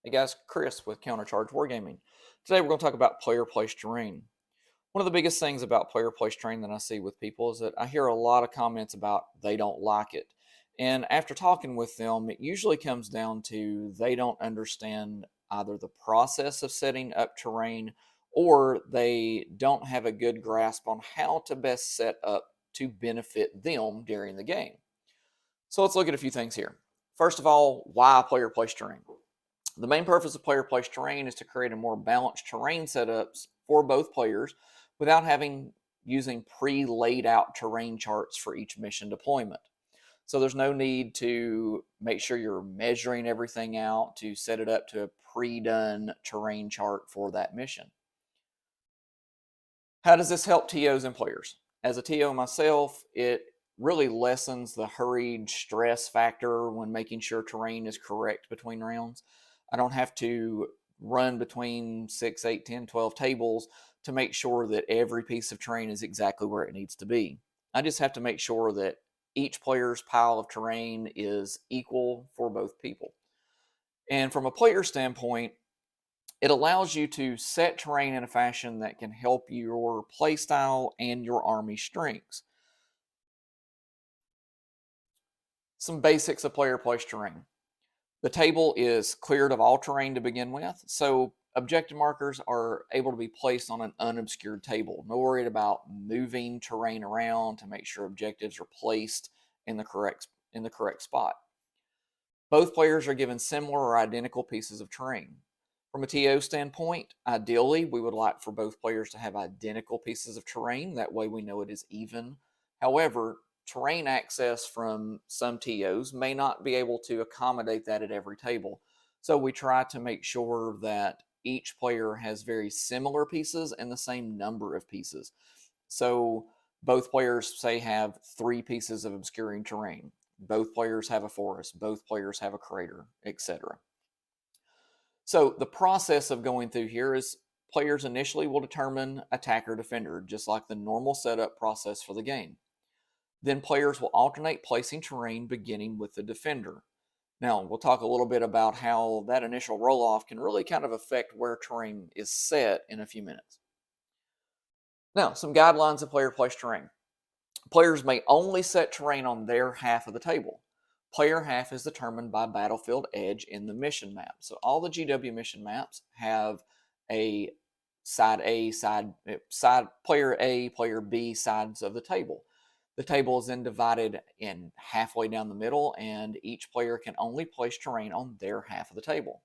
Hey guys, Chris with Countercharge Wargaming. Today we're going to talk about player placed terrain. One of the biggest things about player placed terrain that I see with people is that I hear a lot of comments about they don't like it. And after talking with them, it usually comes down to they don't understand either the process of setting up terrain or they don't have a good grasp on how to best set up to benefit them during the game. So let's look at a few things here. First of all, why player placed terrain? The main purpose of player placed terrain is to create a more balanced terrain setups for both players without having using pre-laid out terrain charts for each mission deployment. So there's no need to make sure you're measuring everything out to set it up to a pre-done terrain chart for that mission. How does this help TOs and players? As a TO myself, it really lessens the hurried stress factor when making sure terrain is correct between rounds. I don't have to run between 6, 8, 10, 12 tables to make sure that every piece of terrain is exactly where it needs to be. I just have to make sure that each player's pile of terrain is equal for both people. And from a player standpoint, it allows you to set terrain in a fashion that can help your playstyle and your army strengths. Some basics of player placed terrain. The table is cleared of all terrain to begin with, so objective markers are able to be placed on an unobscured table. No worried about moving terrain around to make sure objectives are placed in the correct spot. Both players are given similar or identical pieces of terrain. From a TO standpoint, ideally, we would like for both players to have identical pieces of terrain. That way we know it is even. However, terrain access from some TOs may not be able to accommodate that at every table. So we try to make sure that each player has very similar pieces and the same number of pieces. So both players, say, have 3 pieces of obscuring terrain. Both players have a forest. Both players have a crater, etc. So the process of going through here is players initially will determine attacker defender, just like the normal setup process for the game. Then players will alternate placing terrain beginning with the defender. Now, we'll talk a little bit about how that initial roll-off can really kind of affect where terrain is set in a few minutes. Now, some guidelines of player placed terrain. Players may only set terrain on their half of the table. Player half is determined by battlefield edge in the mission map. So all the GW mission maps have a side player A, player B sides of the table. The table is then divided in halfway down the middle, and each player can only place terrain on their half of the table.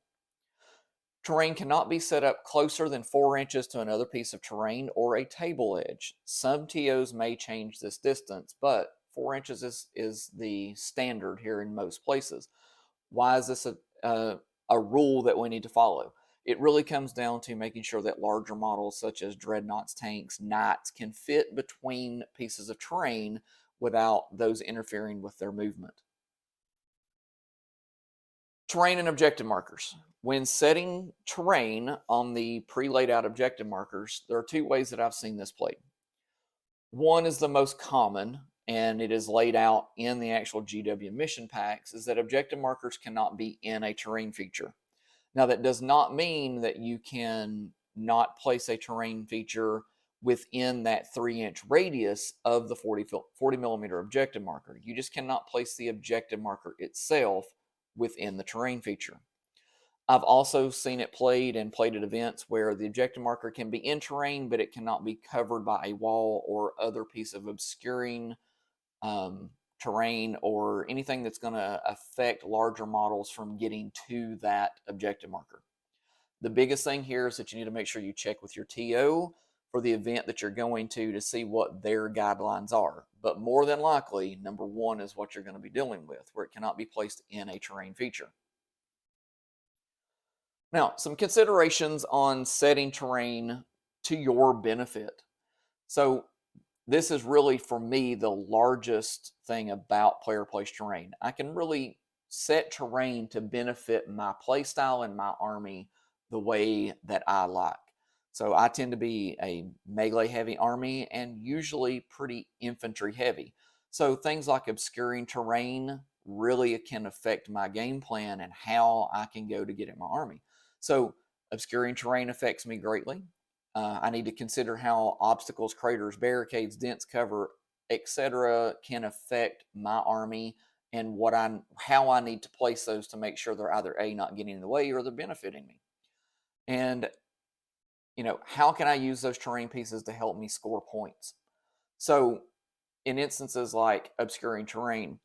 Terrain cannot be set up closer than 4 inches to another piece of terrain or a table edge. Some TOs may change this distance, but 4 inches is the standard here in most places. Why is this a rule that we need to follow? It really comes down to making sure that larger models such as dreadnoughts, tanks, knights can fit between pieces of terrain without those interfering with their movement. Terrain and objective markers. When setting terrain on the pre-laid out objective markers, there are 2 ways that I've seen this played. One is the most common, and it is laid out in the actual GW mission packs, is that objective markers cannot be in a terrain feature. Now, that does not mean that you can not place a terrain feature within that 3-inch radius of the 40 millimeter objective marker. You just cannot place the objective marker itself within the terrain feature. I've also seen it played and played at events where the objective marker can be in terrain, but it cannot be covered by a wall or other piece of obscuring terrain or anything that's going to affect larger models from getting to that objective marker. The biggest thing here is that you need to make sure you check with your TO for the event that you're going to see what their guidelines are. But more than likely, number 1 is what you're going to be dealing with, where it cannot be placed in a terrain feature. Now, some considerations on setting terrain to your benefit. So this is really, for me, the largest thing about player placed terrain. I can really set terrain to benefit my playstyle and my army the way that I like. So I tend to be a melee heavy army and usually pretty infantry heavy. So things like obscuring terrain really can affect my game plan and how I can go to get in my army. So obscuring terrain affects me greatly. I need to consider how obstacles, craters, barricades, dense cover, etc., can affect my army and how I need to place those to make sure they're either A, not getting in the way, or they're benefiting me. And how can I use those terrain pieces to help me score points? So in instances like obscuring terrain,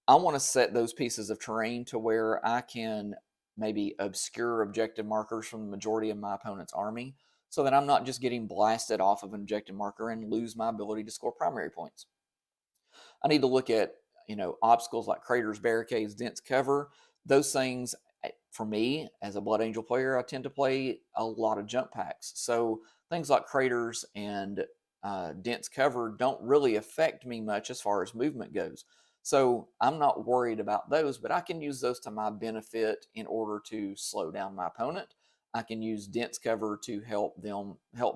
I want to set those pieces of terrain to where I can maybe obscure objective markers from the majority of my opponent's army so that I'm not just getting blasted off of an objective marker and lose my ability to score primary points. I need to look at, obstacles like craters, barricades, dense cover. Those things, for me, as a Blood Angel player, I tend to play a lot of jump packs. So things like craters and dense cover don't really affect me much as far as movement goes. So I'm not worried about those, but I can use those to my benefit in order to slow down my opponent. I can use dense cover to help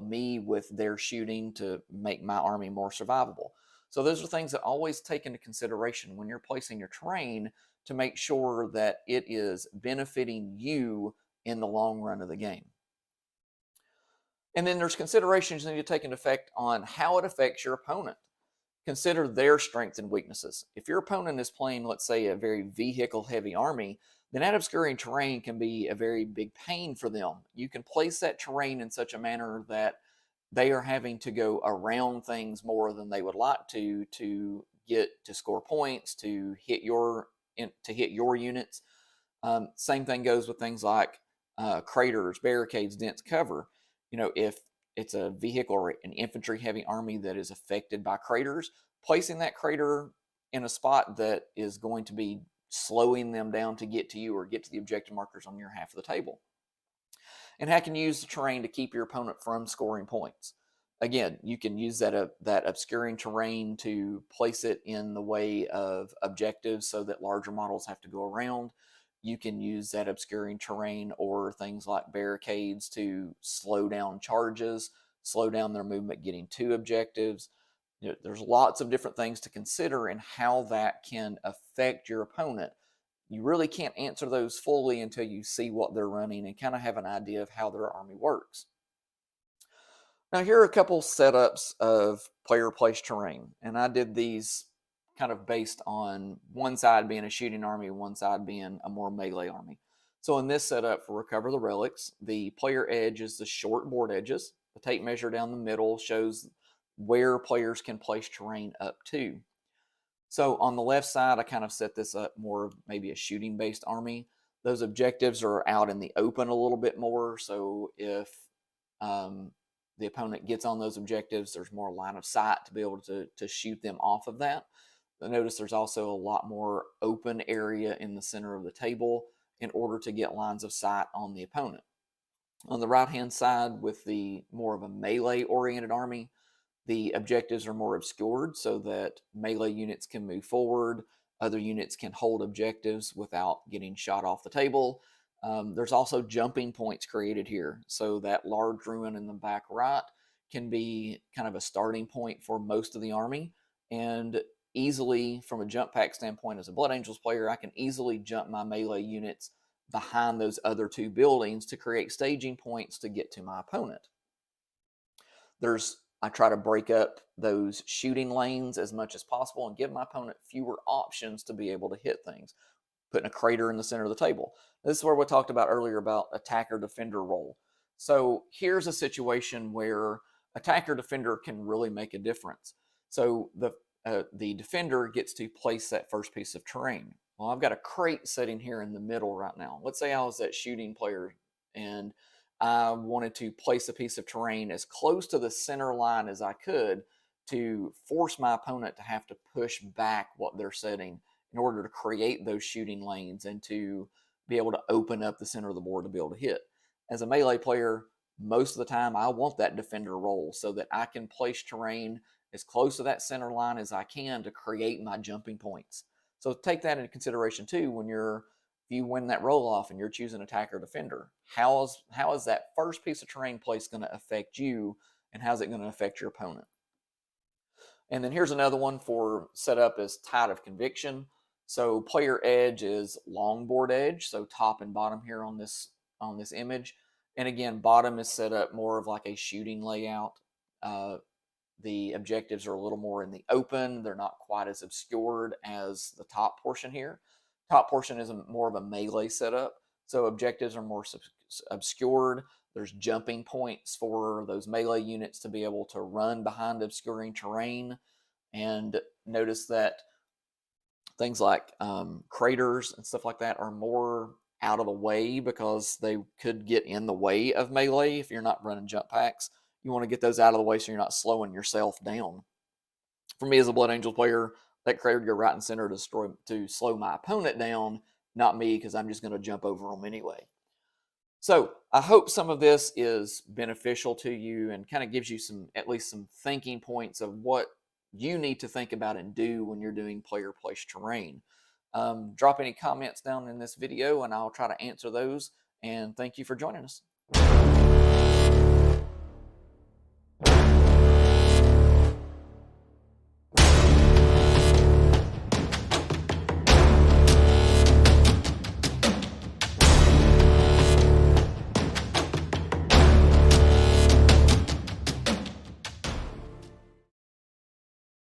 me with their shooting to make my army more survivable. So those are things that always take into consideration when you're placing your terrain to make sure that it is benefiting you in the long run of the game. And then there's considerations you need to take into effect on how it affects your opponent. Consider their strengths and weaknesses. If your opponent is playing, let's say, a very vehicle heavy army, then that obscuring terrain can be a very big pain for them. You can place that terrain in such a manner that they are having to go around things more than they would like to get to score points, to hit your units. Same thing goes with things like craters, barricades, dense cover. If it's a vehicle or an infantry heavy army that is affected by craters, placing that crater in a spot that is going to be slowing them down to get to you or get to the objective markers on your half of the table. And how can you use the terrain to keep your opponent from scoring points? Again, you can use that obscuring terrain to place it in the way of objectives so that larger models have to go around. You can use that obscuring terrain or things like barricades to slow down charges, slow down their movement getting to objectives. There's lots of different things to consider and how that can affect your opponent. You really can't answer those fully until you see what they're running and kind of have an idea of how their army works. Now, here are a couple setups of player place terrain, and I did these kind of based on one side being a shooting army, one side being a more melee army. So in this setup for Recover the Relics, the player edge is the short board edges. The tape measure down the middle shows where players can place terrain up to. So on the left side, I kind of set this up more of maybe a shooting based army. Those objectives are out in the open a little bit more. So if the opponent gets on those objectives, there's more line of sight to be able to shoot them off of that. But notice there's also a lot more open area in the center of the table in order to get lines of sight on the opponent. On the right hand side, with the more of a melee oriented army, the objectives are more obscured so that melee units can move forward, other units can hold objectives without getting shot off the table. There's also jumping points created here, so that large ruin in the back right can be kind of a starting point for most of the army. And easily, from a jump pack standpoint, as a Blood Angels player, I can easily jump my melee units behind those other two buildings to create staging points to get to my opponent. I try to break up those shooting lanes as much as possible and give my opponent fewer options to be able to hit things. Putting a crater in the center of the table. This is where we talked about earlier about attacker defender role. So here's a situation where attacker defender can really make a difference. So the defender gets to place that first piece of terrain. Well, I've got a crate sitting here in the middle right now. Let's say I was that shooting player and I wanted to place a piece of terrain as close to the center line as I could to force my opponent to have to push back what they're setting in order to create those shooting lanes and to be able to open up the center of the board to be able to hit. As a melee player, most of the time I want that defender role so that I can place terrain as close to that center line as I can to create my jumping points. So take that into consideration too when if you win that roll off and you're choosing attacker defender. How is that first piece of terrain place going to affect you, and how's it going to affect your opponent? And then here's another one for setup as Tide of Conviction. So player edge is long board edge, so top and bottom here on this on this image. And again, bottom is set up more of like a shooting layout. The objectives are a little more in the open. They're not quite as obscured as the top portion here. Top portion is more of a melee setup, so objectives are more obscured. There's jumping points for those melee units to be able to run behind obscuring terrain. And notice that things like craters and stuff like that are more out of the way because they could get in the way of melee if you're not running jump packs. You want to get those out of the way so you're not slowing yourself down. For me as a Blood Angels player, that crater would go right in center to slow my opponent down, not me, because I'm just going to jump over them anyway. So I hope some of this is beneficial to you and kind of gives you at least some thinking points of what you need to think about and do when you're doing player place terrain. Drop any comments down in this video and I'll try to answer those. And thank you for joining us.